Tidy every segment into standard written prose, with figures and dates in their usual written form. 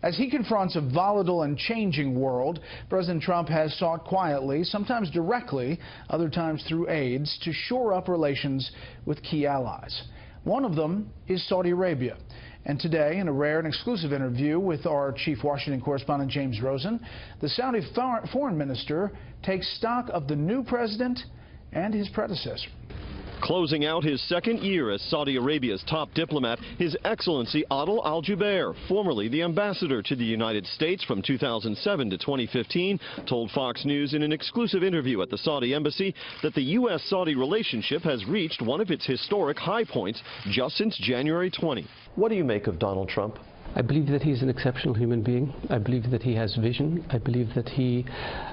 As he confronts a volatile and changing world, President Trump has sought quietly, sometimes directly, other times through aides, to shore up relations with key allies. One of them is Saudi Arabia. And today, in a rare and exclusive interview with our chief Washington correspondent James Rosen, the Saudi foreign minister takes stock of the new president and his predecessor. Closing out his second year as Saudi Arabia's top diplomat, His Excellency Adel Al-Jubeir, formerly the ambassador to the United States from 2007 to 2015, told Fox News in an exclusive interview at the Saudi embassy that the U.S.-Saudi relationship has reached one of its historic high points just since January 20. What do you make of Donald Trump? I believe that he's an exceptional human being. I believe that he has vision. I believe that he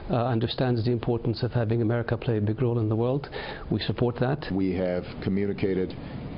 understands the importance of having America play a big role in the world. We support that. We have communicated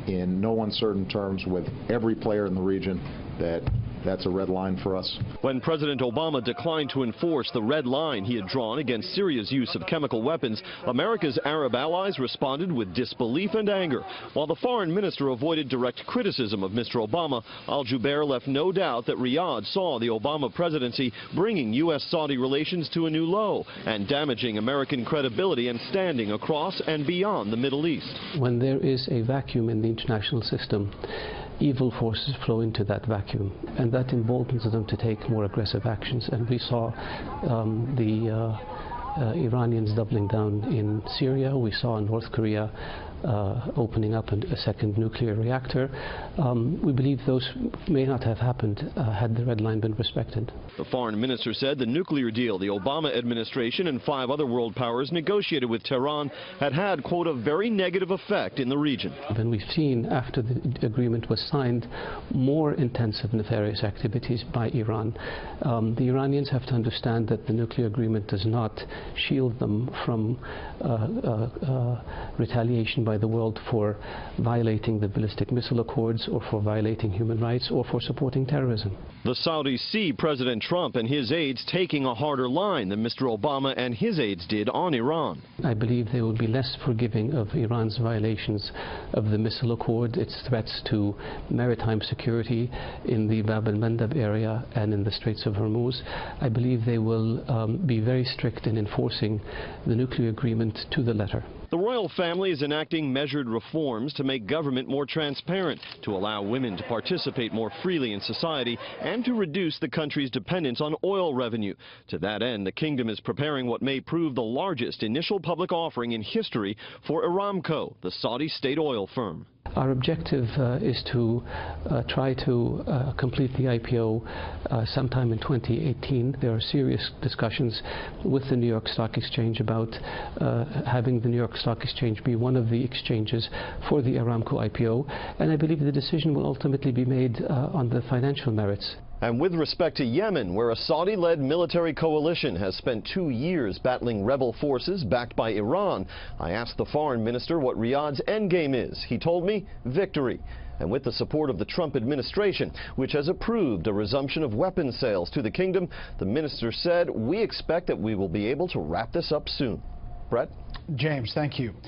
in no uncertain terms with every player in the region that that's a red line for us. When President Obama declined to enforce the red line he had drawn against Syria's use of chemical weapons, America's Arab allies responded with disbelief and anger. While the foreign minister avoided direct criticism of Mr. Obama, Al-Jubeir left no doubt that Riyadh saw the Obama presidency bringing U.S.-Saudi relations to a new low and damaging American credibility and standing across and beyond the Middle East. When there is a vacuum in the international system, evil forces flow into that vacuum, and that emboldens them to take more aggressive actions. And we saw the Iranians doubling down in Syria. We saw North Korea opening up a second nuclear reactor. We believe those may not have happened had the red line been respected. The foreign minister said the nuclear deal the Obama administration and 5 other world powers negotiated with Tehran had, quote, a very negative effect in the region. And we've seen, after the agreement was signed, more intensive nefarious activities by Iran. The Iranians have to understand that the nuclear agreement does not shield them from retaliation by the world for violating the ballistic missile accords or for violating human rights or for supporting terrorism. The Saudis see President Trump and his aides taking a harder line than Mr. Obama and his aides did on Iran. I believe they will be less forgiving of Iran's violations of the missile accord, its threats to maritime security in the Bab el-Mandab area and in the Straits of Hormuz. I believe they will be very strict in enforcing the nuclear agreement to the letter. The royal family is enacting measured reforms to make government more transparent, to allow women to participate more freely in society, and to reduce the country's dependence on oil revenue. To that end, the kingdom is preparing what may prove the largest initial public offering in history for Aramco, the Saudi state oil firm. Our objective is to try to complete the IPO sometime in 2018. There are serious discussions with the New York Stock Exchange about having the New York Stock Exchange be one of the exchanges for the Aramco IPO, and I believe the decision will ultimately be made on the financial merits. And with respect to Yemen, where a Saudi-led military coalition has spent 2 years battling rebel forces backed by Iran, I asked the foreign minister what Riyadh's endgame is. He told me victory. And with the support of the Trump administration, which has approved a resumption of weapons sales to the kingdom, the minister said, we expect that we will be able to wrap this up soon. Brett? James, thank you.